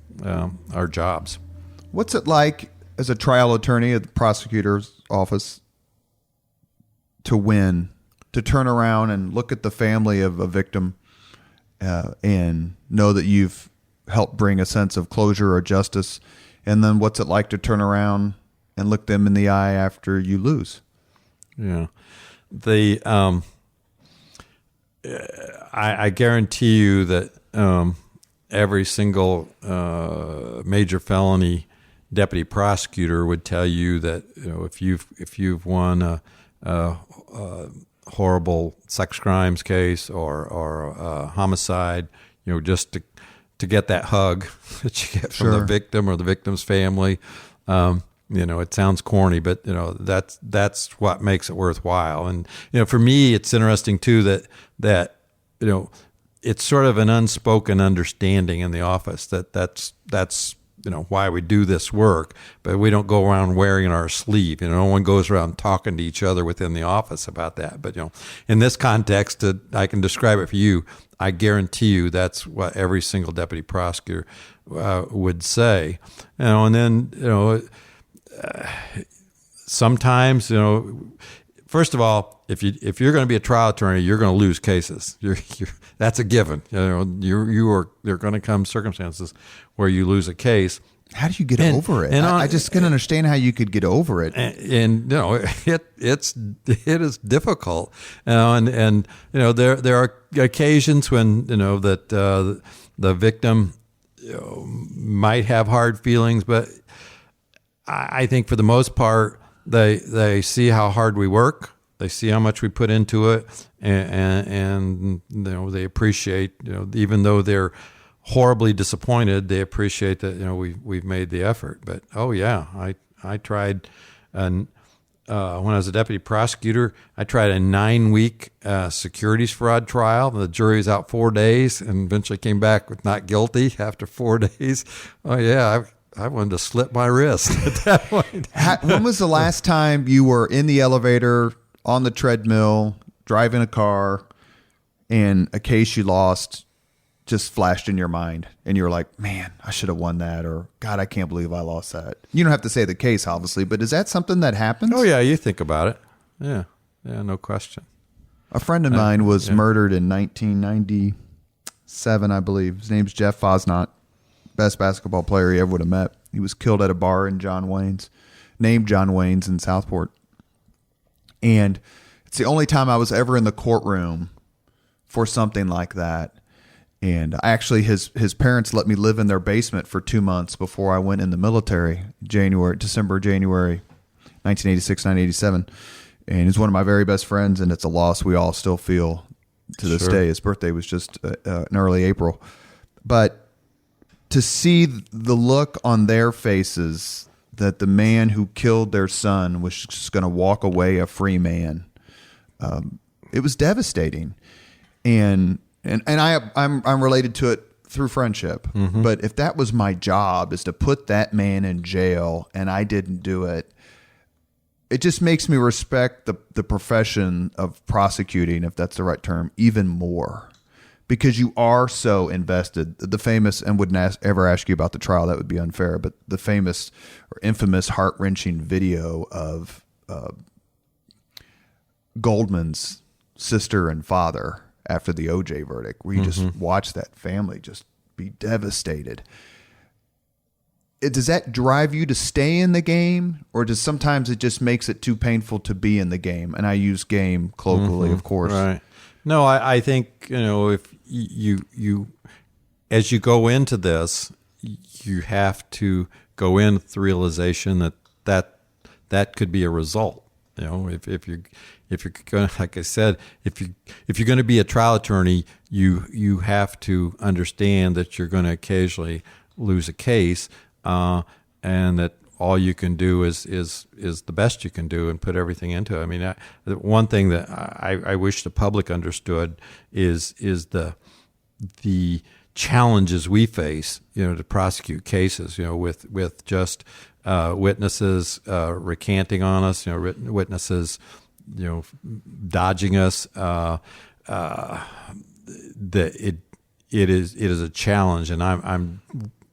our jobs. What's it like as a trial attorney at the prosecutor's office to win, to turn around and look at the family of a victim and know that you've helped bring a sense of closure or justice? And then what's it like to turn around and look them in the eye after you lose? Yeah. I guarantee you that every single major felony deputy prosecutor would tell you that if you've won a horrible sex crimes case or a homicide, just to get that hug that you get from the victim or the victim's family, it sounds corny, but that's what makes it worthwhile. And for me, it's interesting too that it's sort of an unspoken understanding in the office that's why we do this work, but we don't go around wearing it on our sleeve. No one goes around talking to each other within the office about that. But in this context, I can describe it for you. I guarantee you that's what every single deputy prosecutor would say. And then sometimes first of all, if you're going to be a trial attorney, you're going to lose cases. That's a given. There are going to come circumstances where you lose a case. How do you get over it? I just can't understand how you could get over it. And it is difficult. And there are occasions when that the victim might have hard feelings, but I think for the most part they see how hard we work. They see how much we put into it, and they appreciate, even though they're horribly disappointed, they appreciate that we've made the effort. But I tried, when I was a deputy prosecutor, I tried a 9-week securities fraud trial. The jury was out 4 days, and eventually came back with not guilty after 4 days. Oh yeah, I wanted to slip my wrist at that point. When was the last time you were in the elevator, on the treadmill, driving a car, and a case you lost just flashed in your mind, and you're like, man, I should have won that, or God, I can't believe I lost that? You don't have to say the case, obviously, but is that something that happens? Oh, yeah, you think about it. Yeah, no question. A friend of mine was murdered in 1997, I believe. His name's Jeff Fosnot, best basketball player he ever would have met. He was killed at a bar in John Wayne's. named John Wayne's in Southport. And it's the only time I was ever in the courtroom for something like that. And actually, his parents let me live in their basement for 2 months before I went in the military, December, January, 1986, 1987. And he's one of my very best friends, and it's a loss we all still feel to this day. His birthday was just in early April. But to see the look on their faces that the man who killed their son was just going to walk away a free man, it was devastating. And I'm related to it through friendship. Mm-hmm. But if that was my job, is to put that man in jail, and I didn't do it, it just makes me respect the profession of prosecuting, if that's the right term, even more, because you are so invested. The famous, and wouldn't ever ask you about the trial, that would be unfair, but the famous or infamous heart-wrenching video of Goldman's sister and father after the OJ verdict, where you just watch that family just be devastated. Does that drive you to stay in the game, or does sometimes it just makes it too painful to be in the game? And I use game colloquially, of course. Right. No, I think, if you as you go into this, you have to go in with the realization that could be a result. If you're going, like I said, if you're going to be a trial attorney, you have to understand that you're going to occasionally lose a case. And that all you can do is the best you can do and put everything into it. I mean, one thing that I wish the public understood is the challenges we face, to prosecute cases, with just witnesses recanting on us, witnesses, dodging us. That it is a challenge, and I'm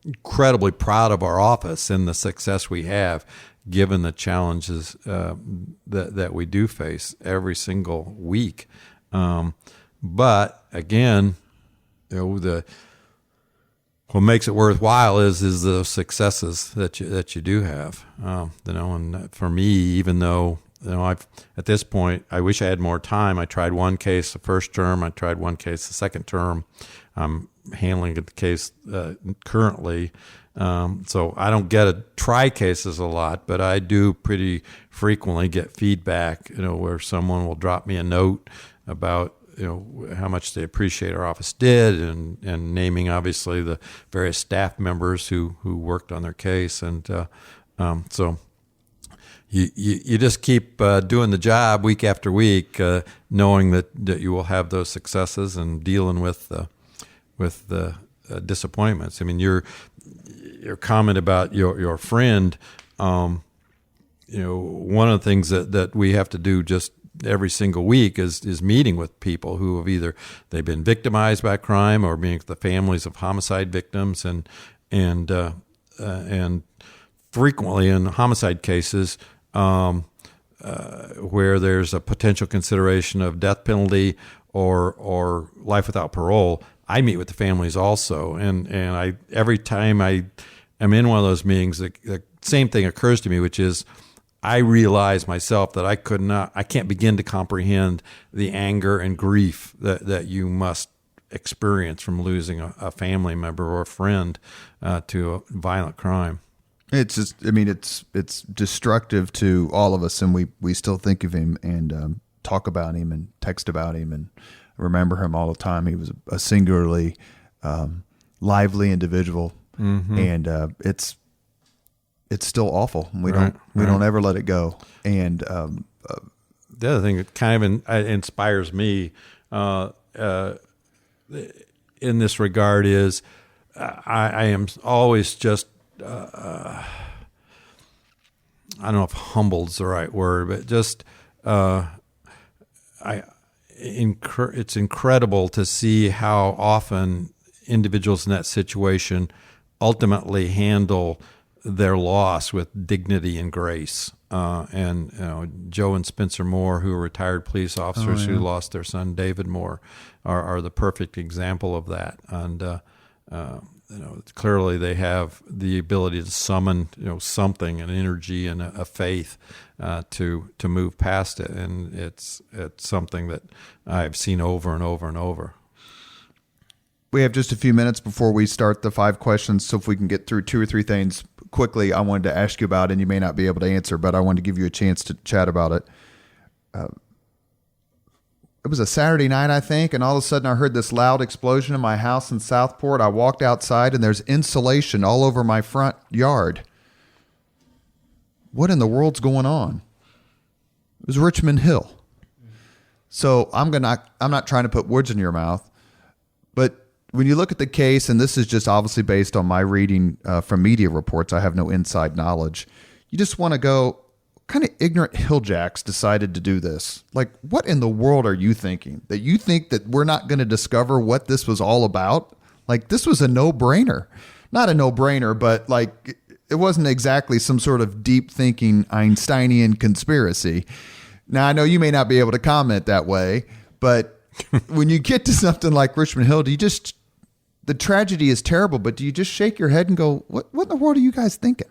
incredibly proud of our office and the success we have, given the challenges that we do face every single week. But again, what makes it worthwhile is the successes that you do have. And for me, even though at this point, I wish I had more time. I tried one case the first term. I tried one case the second term. I'm handling the case currently, so I don't get to try cases a lot, but I do pretty frequently get feedback, where someone will drop me a note about how much they appreciate our office did, and naming obviously the various staff members who worked on their case, and so you just keep doing the job week after week, knowing that you will have those successes and dealing with the disappointments. I mean, your comment about your friend, one of the things that we have to do just every single week is meeting with people who have either they've been victimized by crime or being the families of homicide victims, and frequently in homicide cases where there's a potential consideration of death penalty or life without parole, I meet with the families also, and I every time I am in one of those meetings, the same thing occurs to me, which is I realize myself that I can't begin to comprehend the anger and grief that you must experience from losing a family member or a friend to a violent crime. It's just, it's destructive to all of us, and we still think of him and talk about him and text about him and remember him all the time. He was a singularly lively individual, and it's still awful. We don't ever let it go. And the other thing that kind of inspires me in this regard is I am always just I don't know if humbled's the right word, but just it's incredible to see how often individuals in that situation ultimately handle their loss with dignity and grace. And Joe and Spencer Moore, who are retired police officers who lost their son David Moore, are the perfect example of that. And clearly they have the ability to summon, something, an energy and a faith to move past it, and it's something that I've seen over and over and over. We have just a few minutes before we start the 5 questions, so if we can get through 2 or 3 things quickly, I wanted to ask you about, and you may not be able to answer, but I wanted to give you a chance to chat about it. It was a Saturday night, I think, and all of a sudden I heard this loud explosion in my house in Southport. I walked outside, and there's insulation all over my front yard. What in the world's going on? It was Richmond Hill. So I'm not trying to put words in your mouth, but when you look at the case, and this is just obviously based on my reading from media reports, I have no inside knowledge. You just want to go, kind of ignorant hilljacks decided to do this. Like, what in the world are you thinking? That you think that we're not going to discover what this was all about? Like, this was a no-brainer. Not a no-brainer, but like, it wasn't exactly some sort of deep thinking Einsteinian conspiracy. Now, I know you may not be able to comment that way, but when you get to something like Richmond Hill, the tragedy is terrible, but do you just shake your head and go, what in the world are you guys thinking?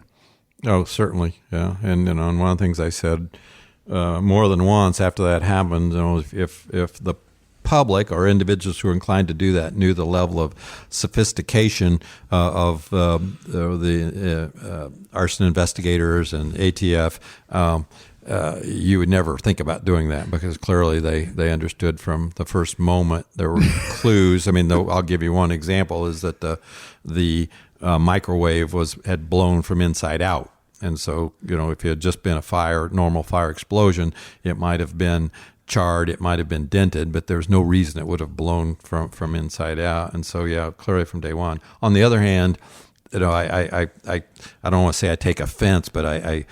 Oh, certainly, yeah. And one of the things I said more than once after that happened, if the public or individuals who are inclined to do that knew the level of sophistication of the arson investigators and ATF, you would never think about doing that, because clearly they understood from the first moment there were clues. I mean, I'll give you one example, is that the microwave had blown from inside out. And so, if it had just been a normal fire explosion, it might have been charred, it might have been dented, but there's no reason it would have blown from inside out. And so, yeah, clearly from day one. On the other hand, I don't want to say I take offense, but I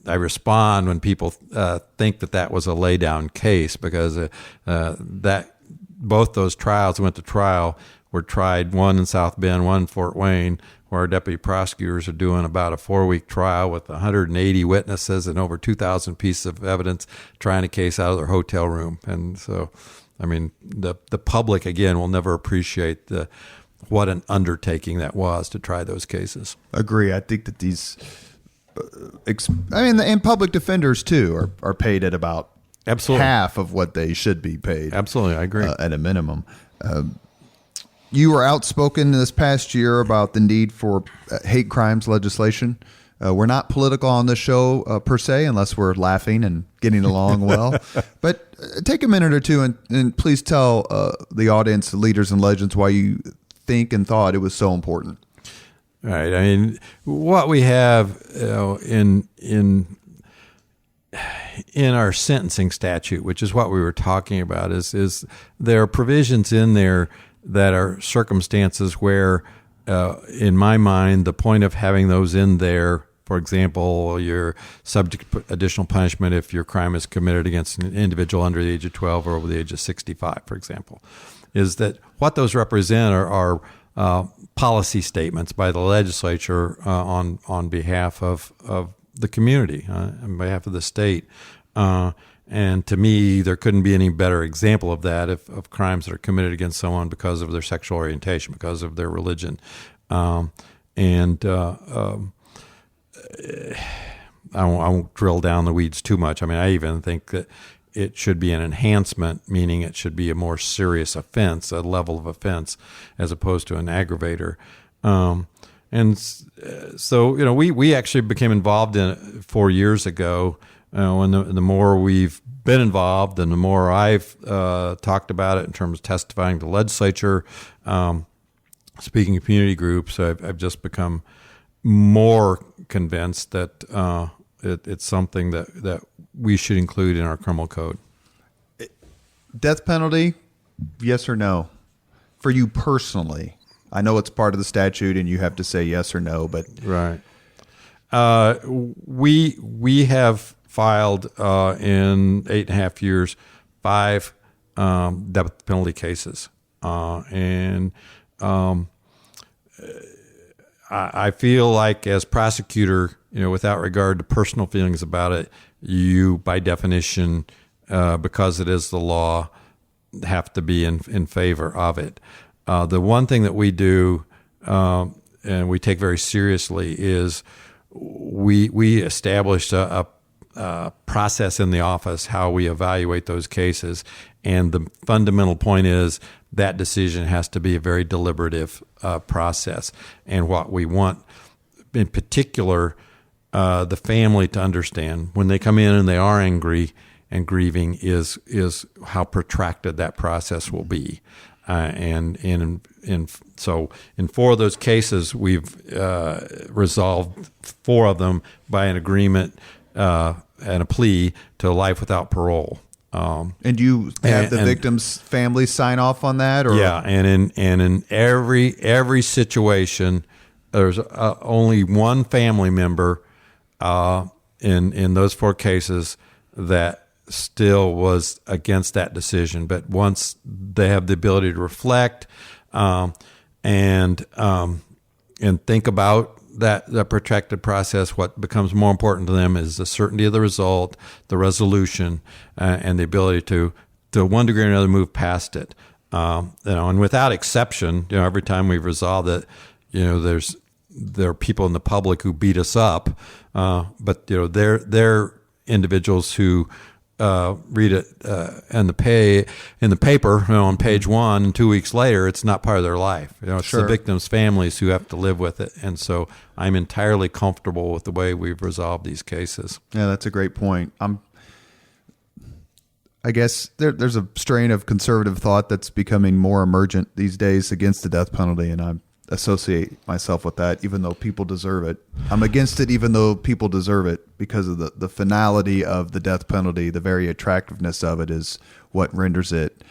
respond when people think that was a laydown case, because that both those trials went to trial were tried, one in South Bend, one in Fort Wayne, where our deputy prosecutors are doing about a 4-week trial with 180 witnesses and over 2,000 pieces of evidence, trying a case out of their hotel room. And so, I mean, the public, again, will never appreciate what an undertaking that was to try those cases. Agree. I think that these, and public defenders too are paid at about absolutely half of what they should be paid. Absolutely, I agree. At a minimum. You were outspoken this past year about the need for hate crimes legislation. We're not political on this show per se, unless we're laughing and getting along well. But take a minute or two and please tell the audience, the leaders and legends, why you think and thought it was so important. All right. I mean, what we have in our sentencing statute, which is what we were talking about, is there are provisions in there that are circumstances where, in my mind, the point of having those in there, for example, you're subject to additional punishment if your crime is committed against an individual under the age of 12 or over the age of 65, for example, is that what those represent are policy statements by the legislature on behalf of the community, on behalf of the state. And to me, there couldn't be any better example of that of crimes that are committed against someone because of their sexual orientation, because of their religion. I won't drill down the weeds too much. I mean, I even think that it should be an enhancement, meaning it should be a more serious offense, a level of offense, as opposed to an aggravator. So, we actually became involved in it 4 years ago. And the more we've been involved and the more I've talked about it in terms of testifying to the legislature, speaking to community groups, I've just become more convinced that it's something that we should include in our criminal code. Death penalty, yes or no? For you personally, I know it's part of the statute and you have to say yes or no, but right. We have filed in 8.5 years 5 death penalty cases, and I feel like as prosecutor, without regard to personal feelings about it, you by definition, because it is the law, have to be in favor of it. The one thing that we do and we take very seriously is we established a process in the office how we evaluate those cases, and the fundamental point is that decision has to be a very deliberative process. And what we want, in particular, the family to understand when they come in and they are angry and grieving is how protracted that process will be. So in 4 of those cases, we've resolved 4 of them by an agreement and a plea to life without parole. And you have the victim's family sign off on that, or yeah, and in every situation, there's only one family member in those 4 cases that still was against that decision. But once they have the ability to reflect and think about that protracted process, what becomes more important to them is the certainty of the result, the resolution, and the ability to one degree or another move past it. And without exception, every time we've resolved it, there are people in the public who beat us up, but they're individuals who read it in the paper on page 1, and 2 weeks later it's not part of their life. It's Sure. the victims' families who have to live with it, and so I'm entirely comfortable with the way we've resolved these cases. Yeah, that's a great point. I guess there's a strain of conservative thought that's becoming more emergent these days against the death penalty, and I associate myself with that, even though people deserve it. I'm against it, even though people deserve it, because of the finality of the death penalty. The very attractiveness of it is what renders it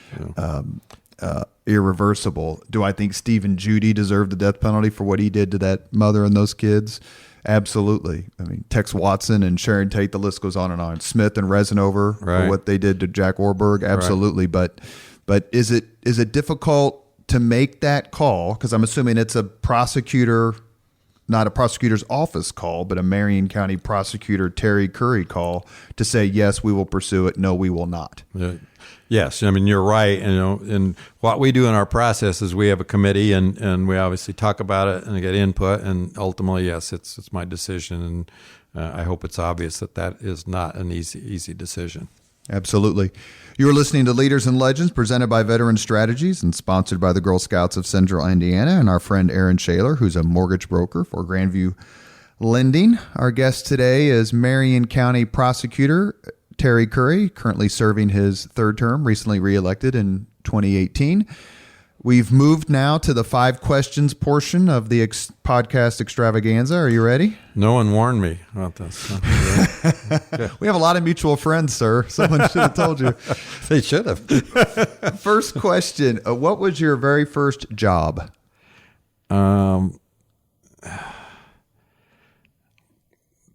irreversible. Do I think Stephen Judy deserved the death penalty for what he did to that mother and those kids? Absolutely. I mean, Tex Watson and Sharon Tate, the list goes on and on. Smith and Resinover for what they did to Jack Warburg, absolutely. Right. But is it difficult to make that call? Because I'm assuming it's a prosecutor, not a prosecutor's office call, but a Marion County prosecutor, Terry Curry call to say, yes, we will pursue it. No, we will not. Yes. I mean, you're right. And what we do in our process is we have a committee and we obviously talk about it and get input. And ultimately, yes, it's my decision. And I hope it's obvious that is not an easy decision. Absolutely. You are listening to Leaders and Legends, presented by Veteran Strategies and sponsored by the Girl Scouts of Central Indiana and our friend Aaron Shaler, who's a mortgage broker for Grandview Lending. Our guest today is Marion County Prosecutor Terry Curry, currently serving his 3rd term, recently reelected in 2018. We've moved now to the 5 questions portion of the podcast extravaganza. Are you ready? No one warned me about this. We have a lot of mutual friends, sir. Someone should have told you. They should have. First question. What was your very first job?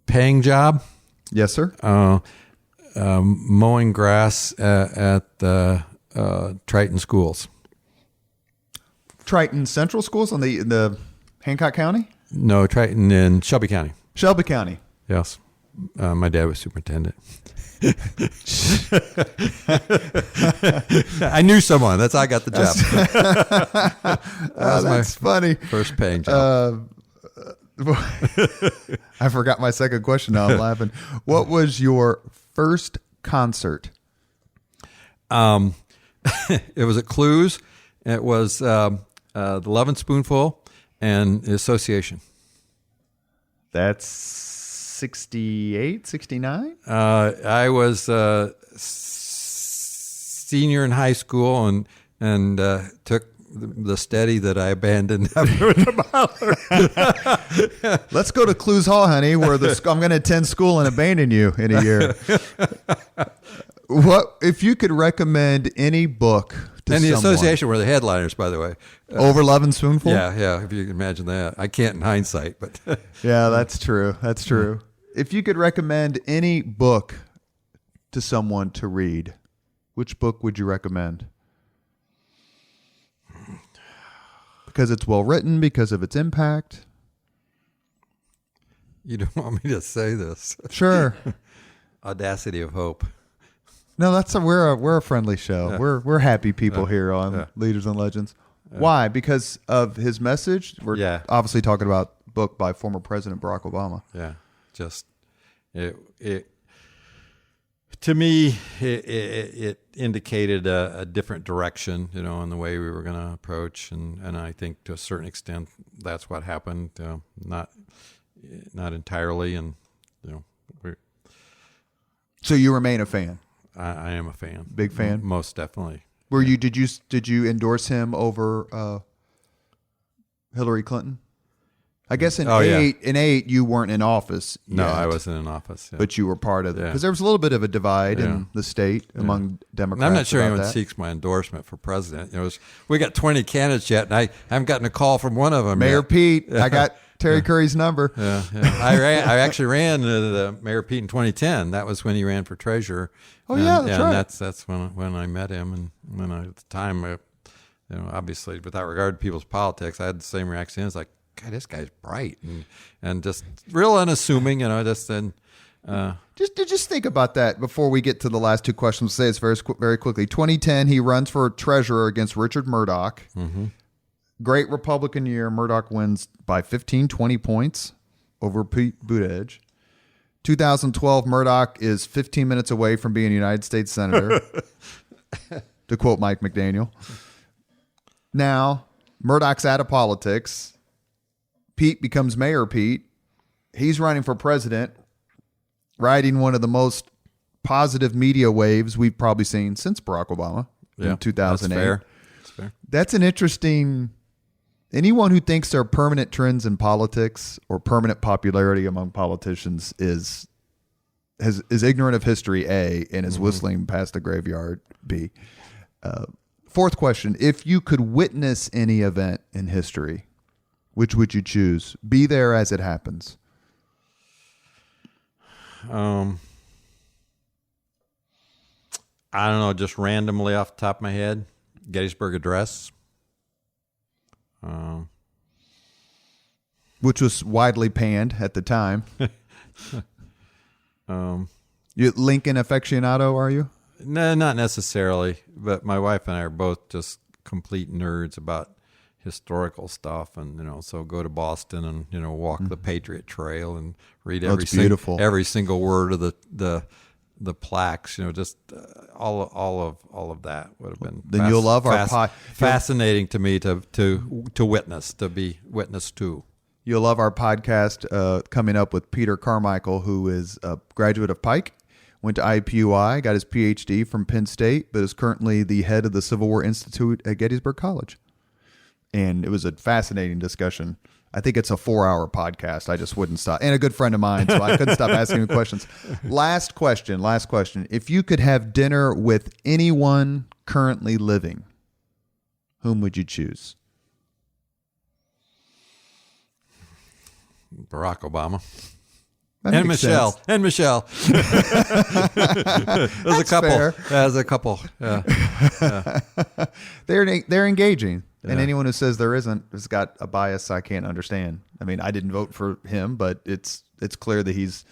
Paying job? Yes, sir. Mowing grass at the Triton schools. Triton Central Schools in the Hancock County? No, Triton in Shelby County. Shelby County. Yes. My dad was superintendent. I knew someone. That's how I got the job. That's funny. First paying job. I forgot my second question. Now I'm laughing. What was your first concert? It was at Clues. It was the Love and Spoonful and the Association. That's 68, 69? I was senior in high school and took the steady that I abandoned. Let's go to Clues Hall, honey, where I'm going to attend school and abandon you in a year. What if you could recommend any book to and the someone? Association were the headliners, by the way. Over Love and Spoonful? Yeah, if you can imagine that. I can't in hindsight, but yeah, that's true. That's true. If you could recommend any book to someone to read, which book would you recommend? Because it's well written, because of its impact. You don't want me to say this. Sure. Audacity of Hope. No, we're a friendly show. Yeah. We're happy people here on Leaders and Legends. Why? Because of his message? We're obviously talking about a book by former President Barack Obama. Yeah, just it to me, it indicated a different direction, in the way we were going to approach, and I think to a certain extent that's what happened. Not entirely, and So you remain a fan? I am a fan, big fan, most definitely. Were you? Did you endorse him over Hillary Clinton? I guess in '08 you weren't in office yet. No, I wasn't in office. Yeah. But you were part of it. Because there was a little bit of a divide in the state among Democrats. And I'm not sure anyone seeks my endorsement for president. We got 20 candidates yet, and I haven't gotten a call from one of them Mayor yet. Pete, I got Terry Curry's number. Yeah. I actually ran the Mayor Pete in 2010. That was when he ran for treasurer. Oh, yeah, that's right. That's when I met him. And when at the time, obviously, without regard to people's politics, I had the same reaction. It's like, God, this guy's bright and just real unassuming, just think about that before we get to the last two questions. We'll say this very quickly. 2010, he runs for treasurer against Richard Murdoch. Mm-hmm. Great Republican year. Murdoch wins by 15, 20 points over Pete Buttigieg. 2012, Murdoch is 15 minutes away from being a United States Senator, to quote Mike McDaniel. Now, Murdoch's out of politics. Pete becomes Mayor Pete. He's running for president, riding one of the most positive media waves we've probably seen since Barack Obama in 2008. That's fair. That's an interesting... Anyone who thinks there are permanent trends in politics or permanent popularity among politicians is ignorant of history, A, and is whistling past the graveyard, B. Fourth question, if you could witness any event in history, which would you choose? Be there as it happens. I don't know, just randomly off the top of my head, Gettysburg Address. Which was widely panned at the time. You Lincoln aficionado, are you? No, not necessarily. But my wife and I are both just complete nerds about historical stuff, and so go to Boston and walk the Patriot Trail and read every single word of the plaques. Just all of that would have been. Then you'll love fascinating to me to witness, to be witness to. You'll love our podcast coming up with Peter Carmichael, who is a graduate of Pike, went to IPUI, got his PhD from Penn State, but is currently the head of the Civil War Institute at Gettysburg College. And it was a fascinating discussion. I think it's a 4-hour podcast. I just wouldn't stop. And a good friend of mine, so I couldn't stop asking him questions. Last question. If you could have dinner with anyone currently living, whom would you choose? Barack Obama. And Michelle. Sense. And Michelle. There's a couple. Fair. There's a couple. Yeah. They're engaging. Yeah. And anyone who says there isn't has got a bias I can't understand. I mean, I didn't vote for him, but it's clear that he's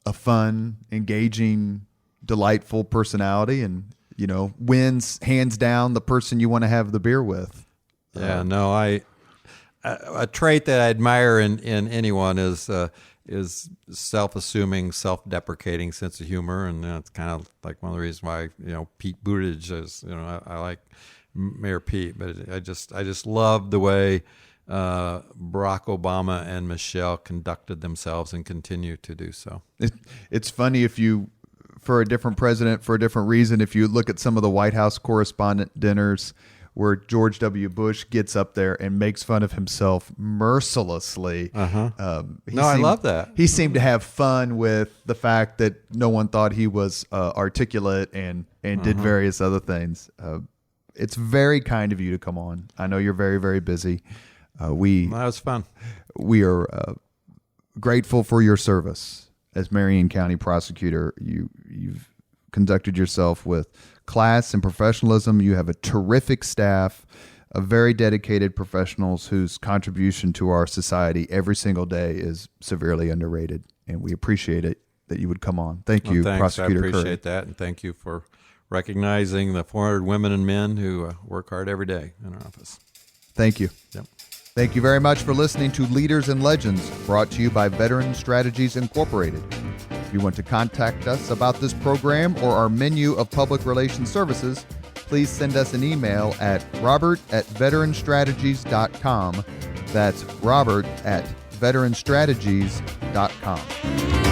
a fun, engaging, delightful personality, and wins hands down the person you want to have the beer with. Yeah, no, a trait that I admire in anyone is self-assuming, self-deprecating sense of humor, and that's kind of like one of the reasons why Pete Buttigieg is I like Mayor Pete, but I just love the way Barack Obama and Michelle conducted themselves and continue to do so. It's funny for a different president, for a different reason, if you look at some of the White House correspondent dinners where George W. Bush gets up there and makes fun of himself mercilessly. I love that. He seemed to have fun with the fact that no one thought he was articulate and did various other things. It's very kind of you to come on. I know you're very, very busy. That was fun. We are grateful for your service as Marion County Prosecutor. You've conducted yourself with class and professionalism. You have a terrific staff of very dedicated professionals whose contribution to our society every single day is severely underrated, and we appreciate it that you would come on. Thank you, thanks. Prosecutor I appreciate Curry. that, and thank you for recognizing the 400 women and men who work hard every day in our office. Thank you. Yep. Thank you very much for listening to Leaders and Legends, brought to you by Veteran Strategies Incorporated. If you want to contact us about this program or our menu of public relations services, please send us an email at robert@veteranstrategies.com. That's robert@veteranstrategies.com.